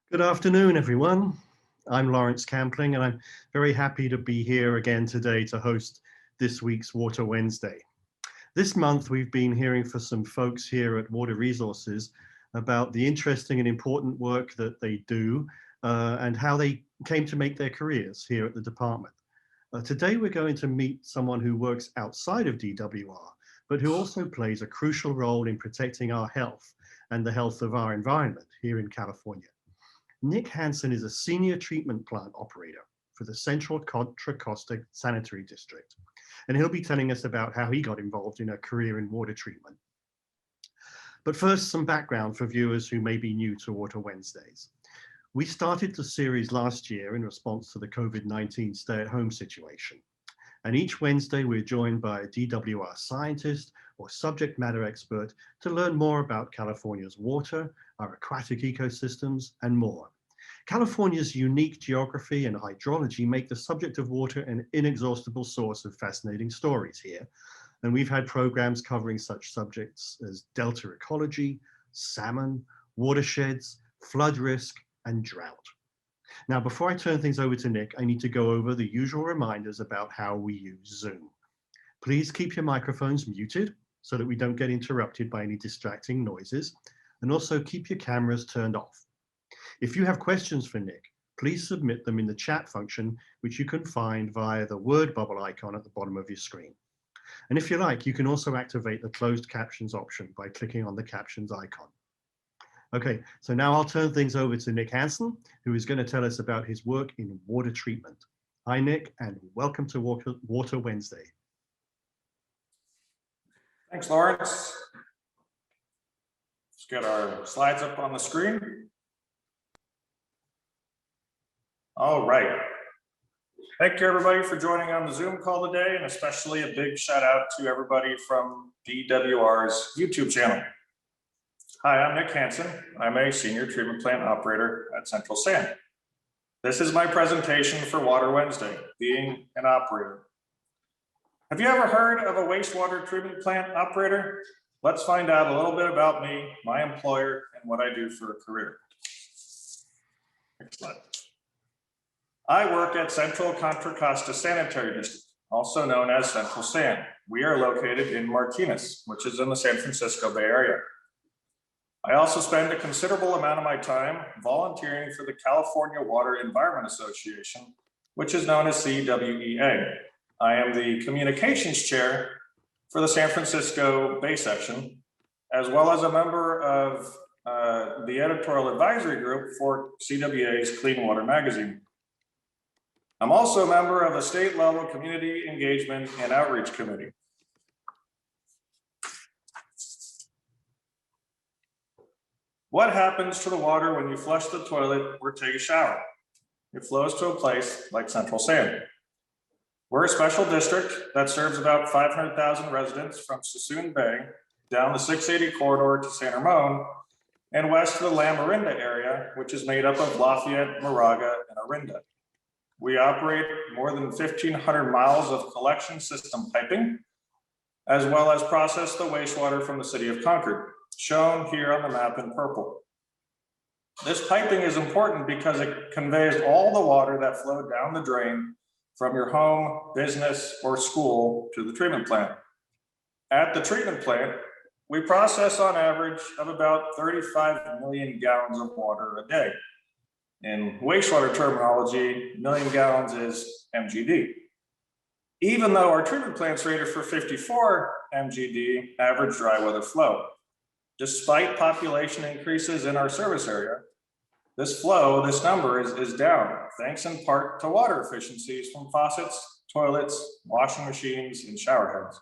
Good afternoon, everyone. I'm Lawrence Campling, and I'm very happy to be here again today to host this week's Water Wednesday. This month, we've been hearing from some folks here at Water Resources about the interesting and important work that they do and how they came to make their careers here at the department. Today, we're going to meet someone who works outside of DWR, but who also plays a crucial role in protecting our health and the health of our environment here in California. Nick Hansen is a senior treatment plant operator for the Central Contra Costa Sanitary District, and he'll be telling us about how he got involved in a career in water treatment. But first, some background for viewers who may be new to Water Wednesdays. We started the series last year in response to the COVID-19 stay-at-home situation. And each Wednesday, we're joined by a DWR scientist or subject matter expert to learn more about California's water, our aquatic ecosystems, and more. California's unique geography and hydrology make the subject of water an inexhaustible source of fascinating stories here. And we've had programs covering such subjects as delta ecology, salmon, watersheds, flood risk, and drought. Now, before I turn things over to Nick, I need to go over the usual reminders about how we use Zoom. Please keep your microphones muted so that we don't get interrupted by any distracting noises, and also keep your cameras turned off. If you have questions for Nick, please submit them in the chat function, which you can find via the word bubble icon at the bottom of your screen. And if you like, you can also activate the closed captions option by clicking on the captions icon. Okay, so now I'll turn things over to Nick Hansen, who is going to tell us about his work in water treatment. Hi, Nick, and welcome to Water Wednesday. Thanks, Lawrence. Let's get our slides up on the screen. All right. Thank you, everybody, for joining on the Zoom call today, and especially a big shout out to everybody from DWR's YouTube channel. Hi, I'm Nick Hansen. I'm a senior treatment plant operator at Central San. This is my presentation for Water Wednesday, being an operator. Have you ever heard of a wastewater treatment plant operator? Let's find out a little bit about me, my employer, and what I do for a career. Next slide. I work at Central Contra Costa Sanitary District, also known as Central San. We are located in Martinez, which is in the San Francisco Bay Area. I also spend a considerable amount of my time volunteering for the California Water Environment Association, which is known as CWEA. I am the communications chair for the San Francisco Bay section, as well as a member of the editorial advisory group for CWEA's Clean Water magazine. I'm also a member of the state level community engagement and outreach committee. What happens to the water when you flush the toilet or take a shower? It flows to a place like Central San. We're a special district that serves about 500,000 residents from Suisun Bay down the 680 corridor to San Ramon and west to the La Miranda area, which is made up of Lafayette, Moraga, and Orinda. We operate more than 1,500 miles of collection system piping, as well as process the wastewater from the city of Concord, shown here on the map in purple. This piping is important because it conveys all the water that flowed down the drain from your home, business, or school to the treatment plant. At the treatment plant, we process on average of about 35 million gallons of water a day. In wastewater terminology, million gallons is MGD. Even though our treatment plant's rated for 54 MGD, average dry weather flow. Despite population increases in our service area, this number is down, thanks in part to water efficiencies from faucets, toilets, washing machines, and shower heads.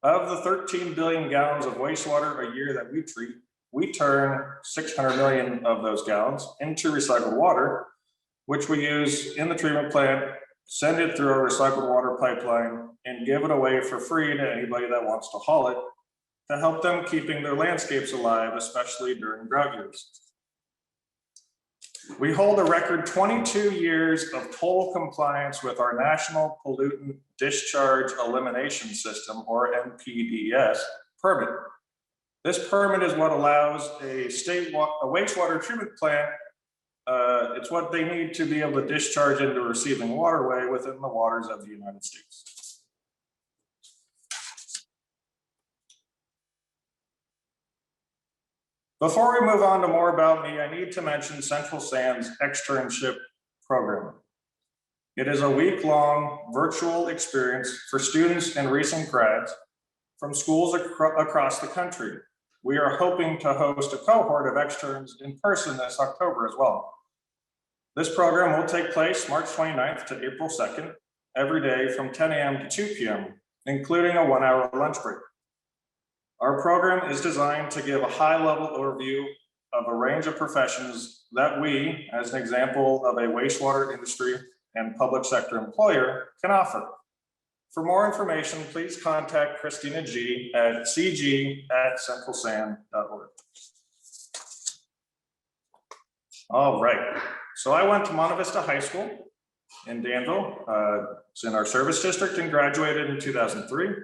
Of the 13 billion gallons of wastewater a year that we treat, we turn 600 million of those gallons into recycled water, which we use in the treatment plant, send it through our recycled water pipeline, and give it away for free to anybody that wants to haul it to help them keeping their landscapes alive, especially during drought years. We hold a record 22 years of total compliance with our National Pollutant Discharge Elimination System, or NPDES, permit. This permit is what allows a wastewater treatment plant It's what they need to be able to discharge into a receiving waterway within the waters of the United States. Before we move on to more about me, I need to mention Central Sand's externship program. It is a week-long virtual experience for students and recent grads from schools across the country. We are hoping to host a cohort of externs in person this October as well. This program will take place March 29th to April 2nd, every day from 10 a.m. to 2 p.m., including a 1-hour lunch break. Our program is designed to give a high-level overview of a range of professions that we, as an example of a wastewater industry and public sector employer, can offer. For more information, please contact Christina G at cg@centralsand.org. All right, so I went to Monte Vista High School in Danville. It's in our service district and graduated in 2003.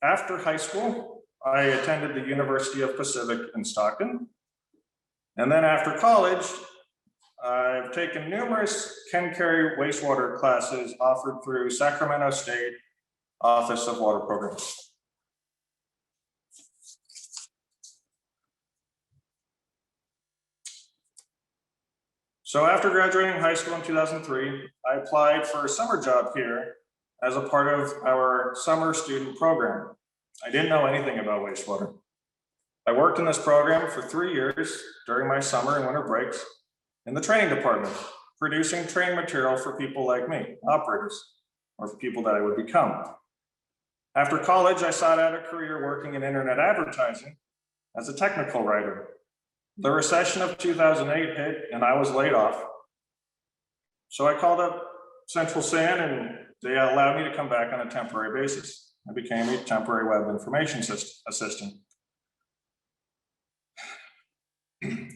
After high school, I attended the University of Pacific in Stockton. And then after college, I've taken numerous Ken Carey wastewater classes offered through Sacramento State Office of Water Programs. So after graduating high school in 2003, I applied for a summer job here as a part of our summer student program. I didn't know anything about wastewater. I worked in this program for 3 years during my summer and winter breaks in the training department, producing training material for people like me, operators, or for people that I would become. After college, I sought out a career working in internet advertising as a technical writer. The recession of 2008 hit and I was laid off. So I called up Central Sand and they allowed me to come back on a temporary basis. I became a temporary web information assistant.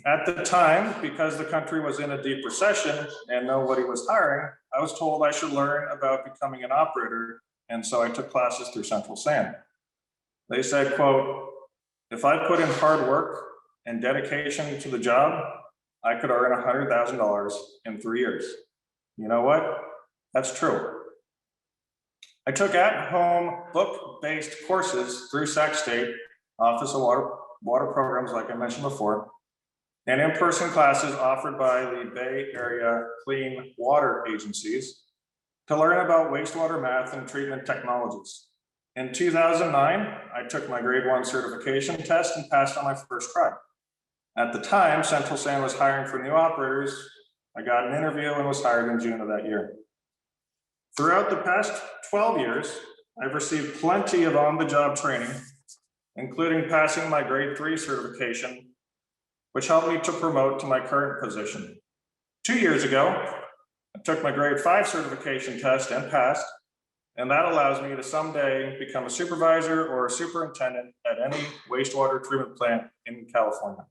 At the time, because the country was in a deep recession and nobody was hiring, I was told I should learn about becoming an operator, and so I took classes through Central Sand. They said, quote, if I put in hard work and dedication to the job, I could earn $100,000 in 3 years. You know what? That's true. I took at-home book-based courses through Sac State Office of Water Programs, like I mentioned before, and in-person classes offered by the Bay Area Clean Water Agencies to learn about wastewater math and treatment technologies. In 2009, I took my grade 1 certification test and passed on my first try. At the time, Central Sand was hiring for new operators. I got an interview and was hired in June of that year. Throughout the past 12 years, I've received plenty of on-the-job training, including passing my grade 3 certification, which helped me to promote to my current position. 2 years ago, I took my grade 5 certification test and passed, and that allows me to someday become a supervisor or a superintendent at any wastewater treatment plant in California.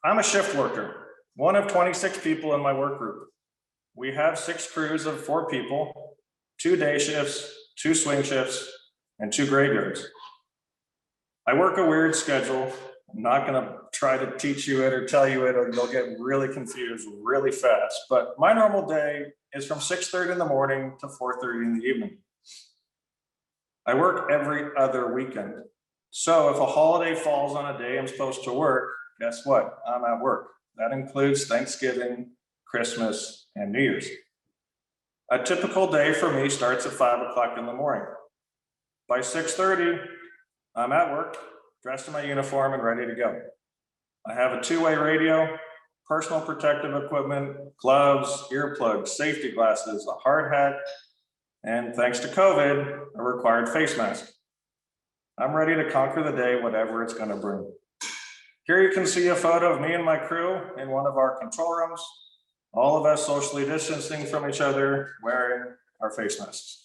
I'm a shift worker, one of 26 people in my work group. We have 6 crews of 4 people, 2 day shifts, 2 swing shifts, and 2 graveyards. I work a weird schedule. I'm not gonna try to teach you it or tell you it, or you'll get really confused really fast. But my normal day is from 6:30 in the morning to 4:30 in the evening. I work every other weekend. So if a holiday falls on a day I'm supposed to work, guess what? I'm at work. That includes Thanksgiving, Christmas, and New Year's. A typical day for me starts at 5 o'clock in the morning. By 6:30, I'm at work, dressed in my uniform and ready to go. I have a 2-way radio, personal protective equipment, gloves, earplugs, safety glasses, a hard hat, and thanks to COVID, a required face mask. I'm ready to conquer the day, whatever it's gonna bring. Here you can see a photo of me and my crew in one of our control rooms, all of us socially distancing from each other, wearing our face masks.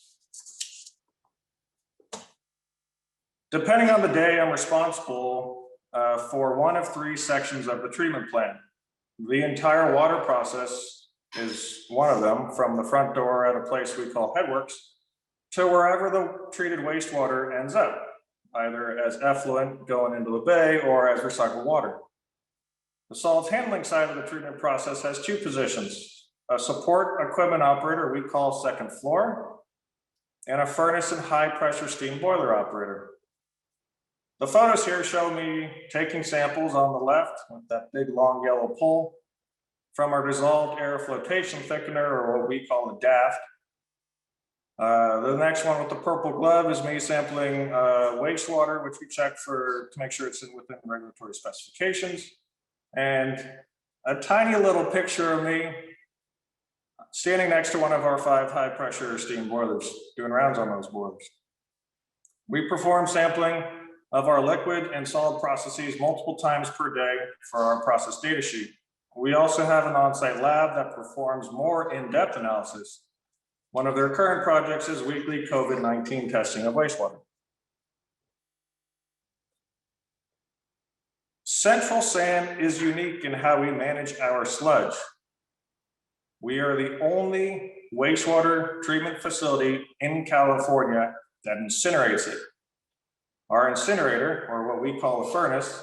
Depending on the day, I'm responsible for one of 3 sections of the treatment plant. The entire water process is one of them, from the front door at a place we call Headworks to wherever the treated wastewater ends up, either as effluent going into the bay or as recycled water. The solids handling side of the treatment process has two positions: a support equipment operator we call second floor, and a furnace and high pressure steam boiler operator. The photos here show me taking samples on the left with that big long yellow pole from our dissolved air flotation thickener, or what we call a DAFT. The next one with the purple glove is me sampling wastewater, which we check to make sure it's within regulatory specifications. And a tiny little picture of me standing next to one of our 5 high pressure steam boilers, doing rounds on those boilers. We perform sampling of our liquid and solid processes multiple times per day for our process data sheet. We also have an on-site lab that performs more in-depth analysis. One of their current projects is weekly COVID-19 testing of wastewater. Central SAN is unique in how we manage our sludge. We are the only wastewater treatment facility in California that incinerates it. Our incinerator, or what we call a furnace,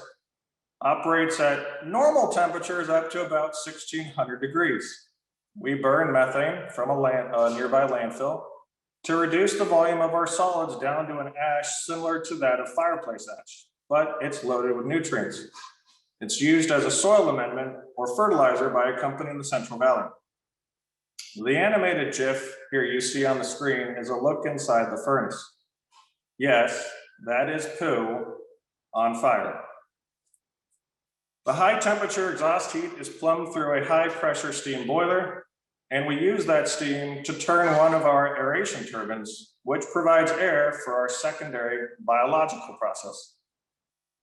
operates at normal temperatures up to about 1600 degrees. We burn methane from a nearby landfill to reduce the volume of our solids down to an ash similar to that of fireplace ash, but it's loaded with nutrients. It's used as a soil amendment or fertilizer by a company in the Central Valley. The animated GIF here you see on the screen is a look inside the furnace. Yes, that is poo on fire. The high temperature exhaust heat is plumbed through a high pressure steam boiler, and we use that steam to turn one of our aeration turbines, which provides air for our secondary biological process.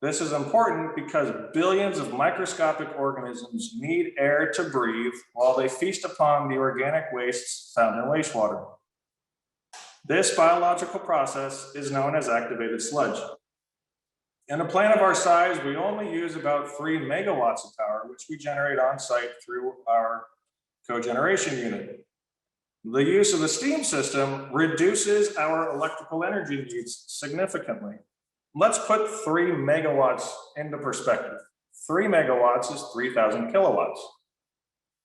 This is important because billions of microscopic organisms need air to breathe while they feast upon the organic wastes found in wastewater. This biological process is known as activated sludge. In a plant of our size, we only use about 3 megawatts of power, which we generate on site through our cogeneration unit. The use of the steam system reduces our electrical energy needs significantly. Let's put 3 megawatts into perspective. 3 megawatts is 3,000 kilowatts.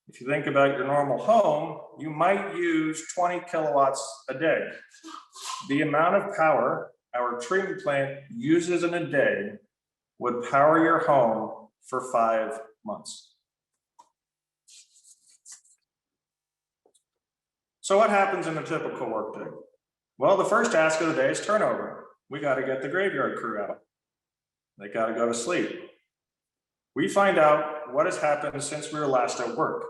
If you think about your normal home, you might use 20 kilowatts a day. The amount of power our treatment plant uses in a day would power your home for 5 months. So what happens in a typical workday? Well, the first task of the day is turnover. We got to get the graveyard crew out. They got to go to sleep. We find out what has happened since we were last at work.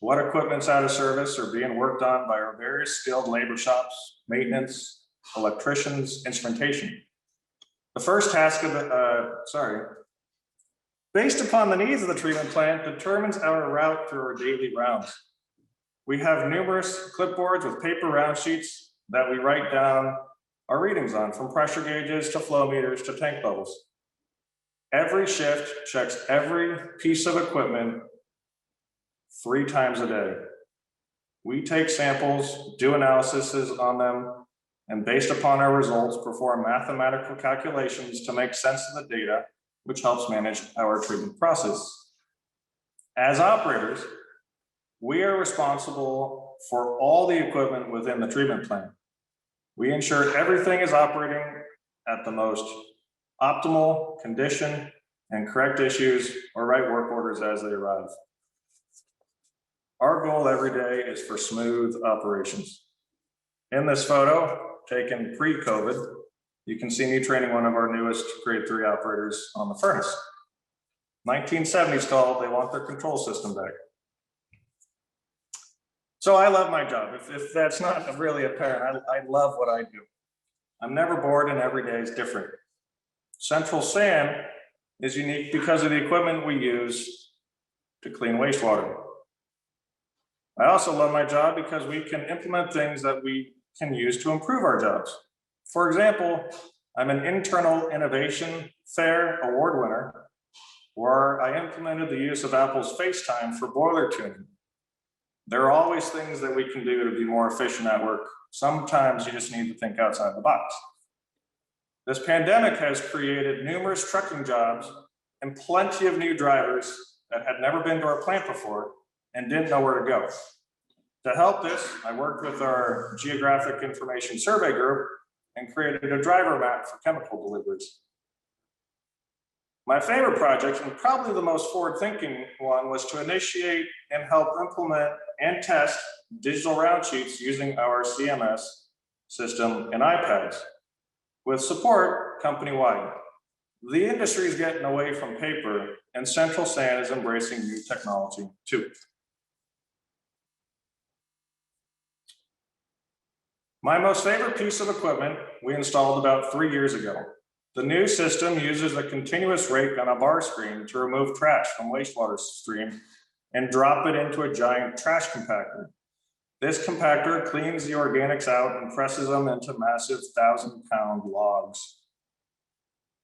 What equipment's out of service or being worked on by our various skilled labor shops, maintenance, electricians, instrumentation. The first task of based upon the needs of the treatment plant, determines our route through our daily rounds. We have numerous clipboards with paper round sheets that we write down our readings on, from pressure gauges to flow meters to tank levels. Every shift checks every piece of equipment 3 times a day. We take samples, do analysis on them, and based upon our results, perform mathematical calculations to make sense of the data, which helps manage our treatment process. As operators, we are responsible for all the equipment within the treatment plant. We ensure everything is operating at the most optimal condition and correct issues or right work orders as they arrive. Our goal every day is for smooth operations. In this photo, taken pre-COVID, you can see me training one of our newest grade 3 operators on the furnace. 1970s call, they want their control system back. So I love my job. If that's not really apparent, I love what I do. I'm never bored and every day is different. Central SAN is unique because of the equipment we use to clean wastewater. I also love my job because we can implement things that we can use to improve our jobs. For example, I'm an internal innovation fair award winner where I implemented the use of Apple's FaceTime for boiler tuning. There are always things that we can do to be more efficient at work. Sometimes you just need to think outside the box. This pandemic has created numerous trucking jobs and plenty of new drivers that had never been to our plant before and didn't know where to go. To help this, I worked with our geographic information survey group and created a driver map for chemical deliveries. My favorite project, and probably the most forward-thinking one, was to initiate and help implement and test digital route sheets using our CMS system and iPads, with support company-wide. The industry is getting away from paper, and Central Sand is embracing new technology too. My most favorite piece of equipment we installed about 3 years ago. The new system uses a continuous rake on a bar screen to remove trash from wastewater stream and drop it into a giant trash compactor. This compactor cleans the organics out and presses them into massive 1,000-pound logs.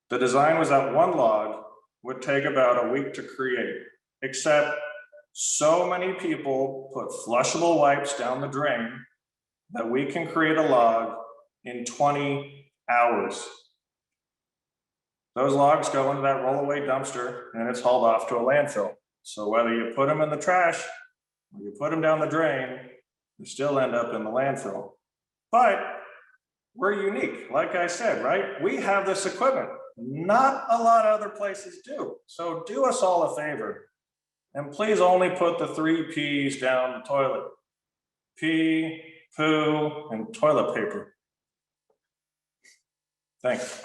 The design was that one log would take about a week to create, except so many people put flushable wipes down the drain that we can create a log in 20 hours. Those logs go into that rollaway dumpster and it's hauled off to a landfill. So whether you put them in the trash or you put them down the drain, you still end up in the landfill. But we're unique, like I said, right? We have this equipment. Not a lot of other places do. So do us all a favor. And please only put the 3 P's down the toilet. Pee, poo, and toilet paper. Thanks.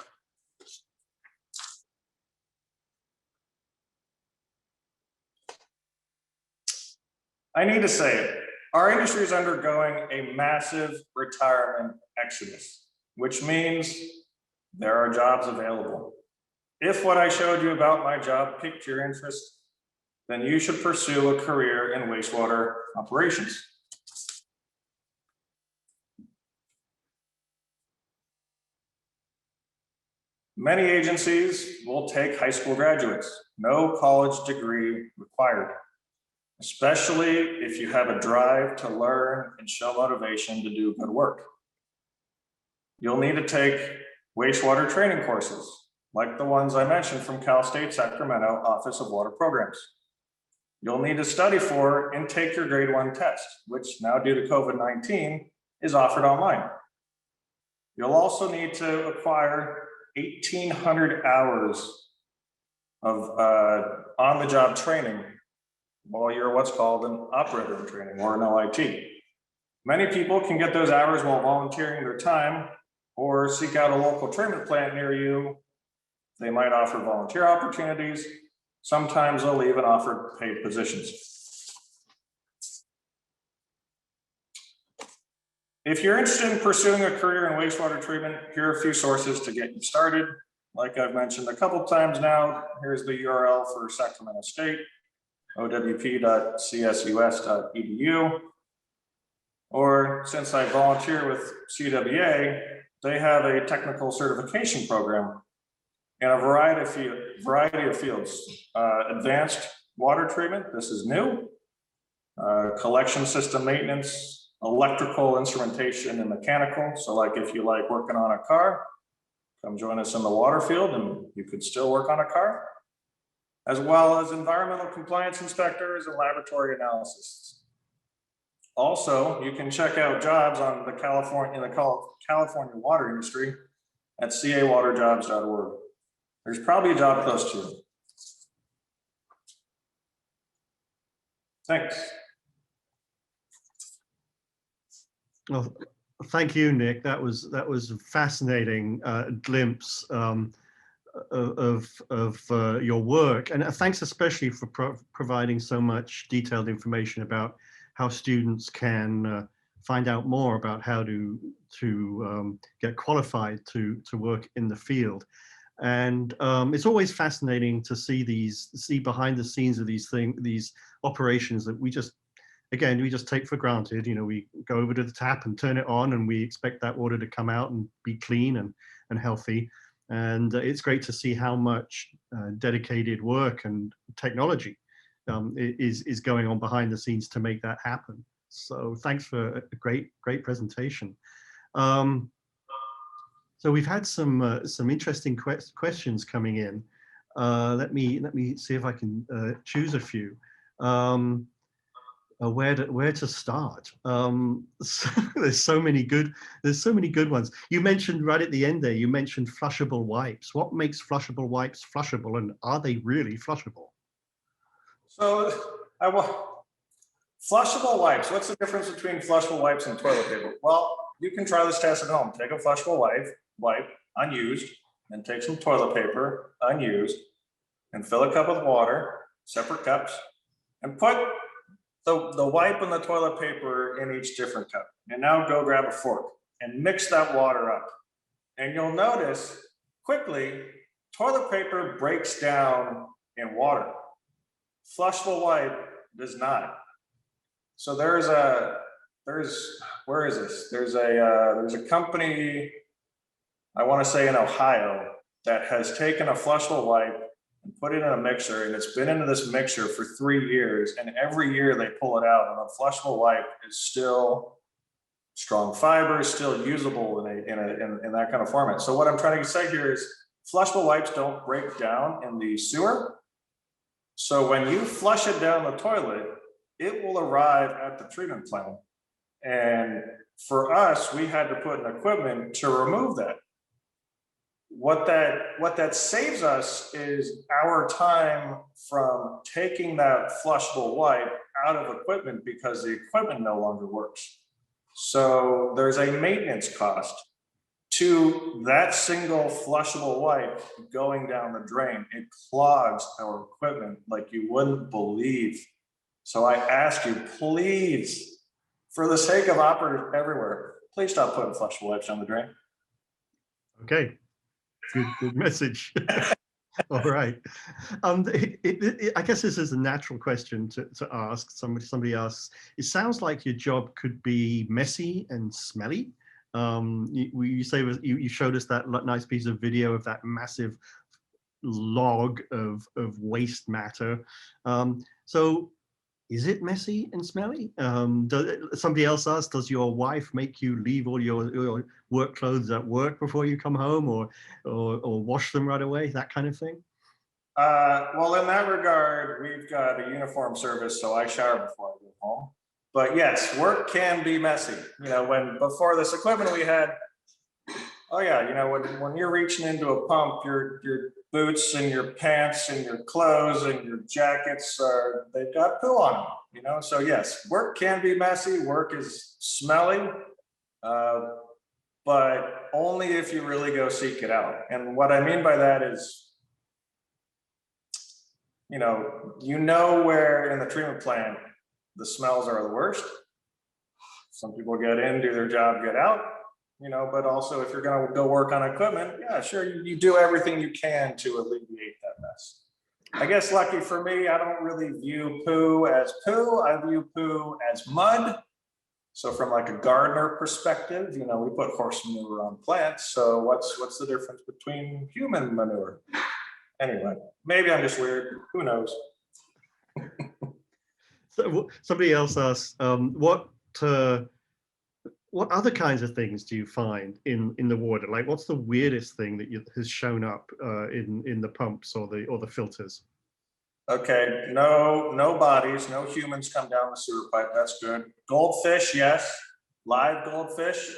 I need to say it. Our industry is undergoing a massive retirement exodus, which means there are jobs available. If what I showed you about my job piqued your interest, then you should pursue a career in wastewater operations. Many agencies will take high school graduates, no college degree required, especially if you have a drive to learn and show motivation to do good work. You'll need to take wastewater training courses, like the ones I mentioned from Cal State Sacramento Office of Water Programs. You'll need to study for and take your grade 1 test, which now due to COVID-19 is offered online. You'll also need to acquire 1,800 hours of on-the-job training while you're what's called an operator in training or an OIT. Many people can get those hours while volunteering their time or seek out a local treatment plant near you. They might offer volunteer opportunities. Sometimes they'll even offer paid positions. If you're interested in pursuing a career in wastewater treatment, here are a few sources to get you started. Like I've mentioned a couple times now, here's the URL for Sacramento State, owp.csus.edu. Or since I volunteer with CWA, they have a technical certification program in a variety of fields. Advanced water treatment, this is new. Collection system maintenance, electrical instrumentation and mechanical. So like if you like working on a car, come join us in the water field and you could still work on a car. As well as environmental compliance inspectors and laboratory analysis. Also, you can check out jobs on the California water industry at cawaterjobs.org. There's probably a job close to you. Thanks. Well, thank you, Nick. That was a fascinating glimpse of your work, and thanks especially for providing so much detailed information about how students can find out more about how to get qualified to work in the field. And it's always fascinating to see behind the scenes of these operations that we just take for granted. You know, we go over to the tap and turn it on, and we expect that water to come out and be clean and healthy. And it's great to see how much dedicated work and technology is going on behind the scenes to make that happen. So thanks for a great presentation. So we've had some interesting questions coming in. Let me see if I can choose a few. Um, where to start? There's so many good ones. You mentioned right at the end there. You mentioned flushable wipes. What makes flushable wipes flushable, and are they really flushable? So I want flushable wipes. What's the difference between flushable wipes and toilet paper? Well, you can try this test at home. Take a flushable wipe, unused, and take some toilet paper, unused, and fill a cup with water, separate cups, and put the wipe and the toilet paper in each different cup. And now go grab a fork and mix that water up. And you'll notice quickly, toilet paper breaks down in water. Flushable wipe does not. So where is this? There's a company, I want to say in Ohio, that has taken a flushable wipe and put it in a mixer, and it's been into this mixer for 3 years, and every year they pull it out, and the flushable wipe is still strong fiber, still usable in that kind of format. So what I'm trying to say here is flushable wipes don't break down in the sewer. So when you flush it down the toilet, it will arrive at the treatment plant. And for us, we had to put in equipment to remove that. What that saves us is our time from taking that flushable wipe out of equipment because the equipment no longer works. So there's a maintenance cost to that single flushable wipe going down the drain. It clogs our equipment like you wouldn't believe. So I ask you, please, for the sake of operators everywhere, please stop putting flushable wipes down the drain. Okay. Good message. All right. I guess this is a natural question to ask. Somebody asks, it sounds like your job could be messy and smelly. You showed us that nice piece of video of that massive log of waste matter. So is it messy and smelly? Somebody else asked, does your wife make you leave all your work clothes at work before you come home, or wash them right away, that kind of thing? Well, in that regard, we've got a uniform service, so I shower before I go home. But yes, work can be messy. Before this equipment we had, oh yeah, when you're reaching into a pump, your boots and your pants and your clothes and your jackets they've got poo on them, So yes, work can be messy. Work is smelly, but only if you really go seek it out. And what I mean by that is, where in the treatment plant the smells are the worst. Some people get in, do their job, get out. But also if you're going to go work on equipment, yeah, sure, you do everything you can to alleviate that mess. I guess lucky for me, I don't really view poo as poo. I view poo as mud. So from like a gardener perspective, we put horse manure on plants. So what's the difference between human manure? Anyway, maybe I'm just weird. Who knows? So somebody else asked, what other kinds of things do you find in the water? Like, what's the weirdest thing that has shown up in the pumps or the filters? Okay, no bodies, no humans come down the sewer pipe. That's good. Goldfish, yes, live goldfish.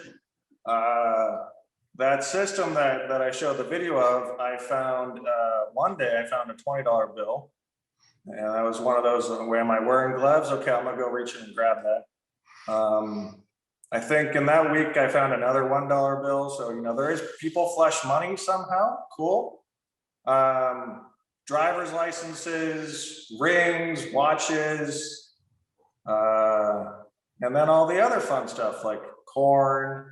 That system that I showed the video of, I found one day. I found a $20 bill, and that was one of those. Where am I wearing gloves? Okay, I'm gonna go reach in and grab that. I think in that week I found another $1 bill. So there is people flush money somehow. Cool. Driver's licenses, rings, watches, and then all the other fun stuff like corn,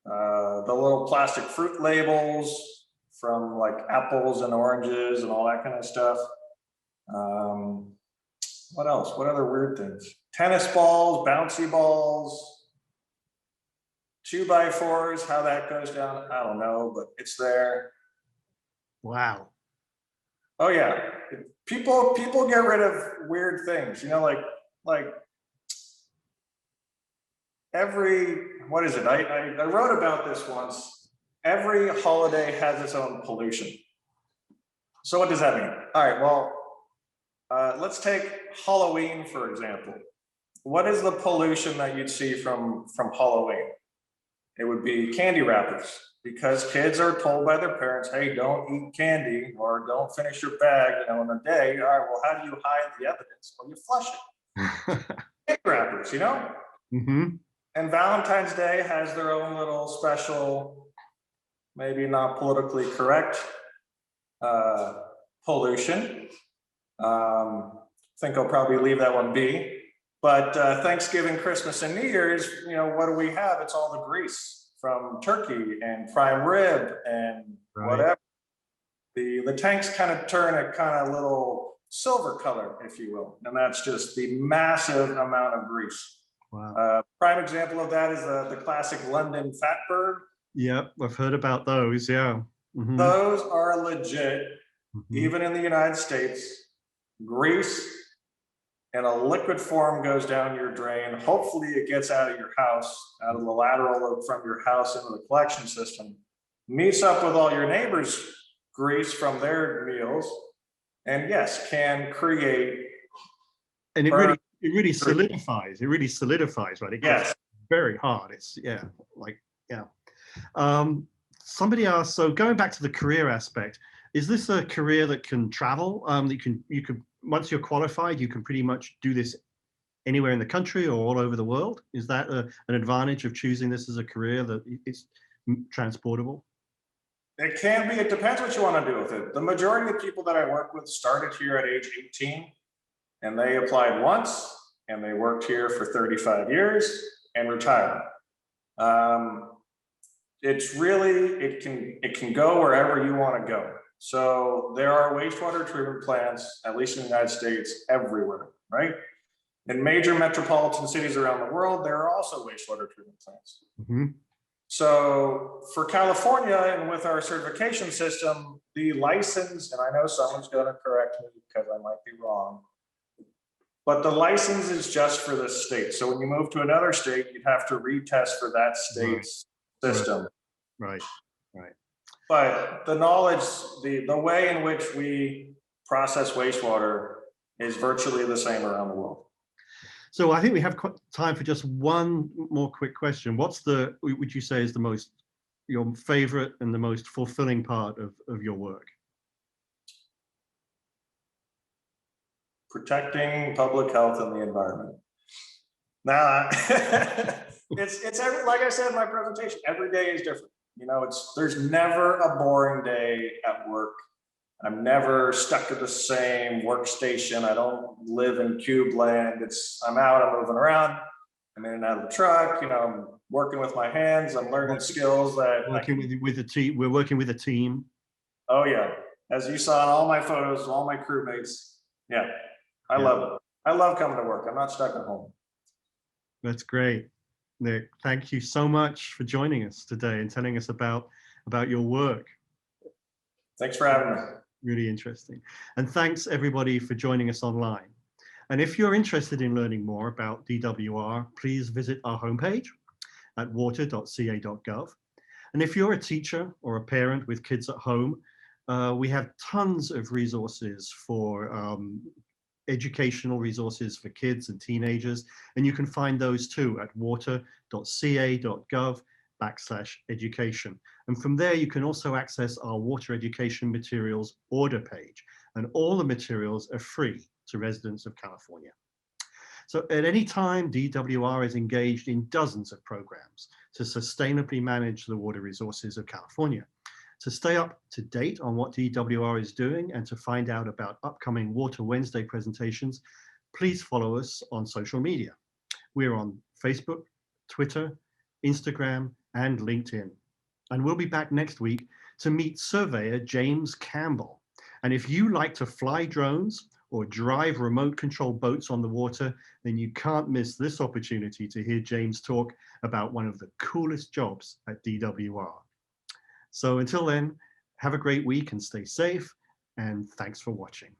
the little plastic fruit labels from like apples and oranges and all that kind of stuff. What else? What other weird things? Tennis balls, bouncy balls, 2x4s, how that goes down, I don't know, but it's there. Wow. Oh yeah, people get rid of weird things, like what is it? I wrote about this once. Every holiday has its own pollution. So what does that mean? All right, well, let's take Halloween, for example. What is the pollution that you'd see from Halloween? It would be candy wrappers, because kids are told by their parents, hey, don't eat candy or don't finish your bag, in a day. All right, well, how do you hide the evidence? Well, you flush it. Candy wrappers, Mm-hmm. And Valentine's Day has their own little special, maybe not politically correct pollution. I think I'll probably leave that one be. But Thanksgiving, Christmas, and New Year's, what do we have? It's all the grease from turkey and prime rib and whatever. The tanks kind of turn a kind of little silver color, if you will. And that's just the massive amount of grease. Wow. Prime example of that is the classic London fatberg. Yep, I've heard about those, yeah. Mm-hmm. Those are legit, even in the United States. Grease in a liquid form goes down your drain. Hopefully it gets out of your house, out of the lateral from your house into the collection system, meets up with all your neighbors' grease from their meals, and yes, can create. And it really solidifies. It really solidifies, right? It gets very hard. It's somebody asked, so going back to the career aspect, is this a career that can travel? That you can once you're qualified, you can pretty much do this anywhere in the country or all over the world. Is that an advantage of choosing this as a career, that it's transportable? It can be. It depends what you want to do with it. The majority of people that I work with started here at age 18, and they applied once, and they worked here for 35 years and retired. It's really, it can go wherever you want to go. So there are wastewater treatment plants, at least in the United States, everywhere, right? In major metropolitan cities around the world, there are also wastewater treatment plants. Mm-hmm. So for California, and with our certification system, the license, and I know someone's going to correct me because I might be wrong, but the license is just for this state. So when you move to another state, you'd have to retest for that state's system. Right. But the knowledge, the way in which we process wastewater is virtually the same around the world. So I think we have time for just one more quick question. What's would you say is your favorite and the most fulfilling part of your work? Protecting public health and the environment. Now, it's like I said in my presentation, every day is different. There's never a boring day at work. I'm never stuck at the same workstation. I don't live in cube land. I'm out, I'm moving around. I'm in and out of the truck. I'm working with my hands. I'm learning skills that with a team. We're working with a team. Oh yeah, as you saw in all my photos, all my crewmates. Yeah, I love it. I love coming to work. I'm not stuck at home. That's great. Nick, thank you so much for joining us today and telling us about your work. Thanks for having me. Really interesting. And thanks everybody for joining us online. And if you're interested in learning more about DWR, please visit our homepage at water.ca.gov. And if you're a teacher or a parent with kids at home, we have tons of resources for educational resources for kids and teenagers, and you can find those too at water.ca.gov/education. And from there, you can also access our water education materials order page, and all the materials are free to residents of California. So at any time, DWR is engaged in dozens of programs to sustainably manage the water resources of California. To stay up to date on what DWR is doing and to find out about upcoming Water Wednesday presentations, please follow us on social media. We're on Facebook, Twitter, Instagram, and LinkedIn. And we'll be back next week to meet surveyor James Campbell. And if you like to fly drones or drive remote control boats on the water, then you can't miss this opportunity to hear James talk about one of the coolest jobs at DWR. So until then, have a great week and stay safe, and thanks for watching.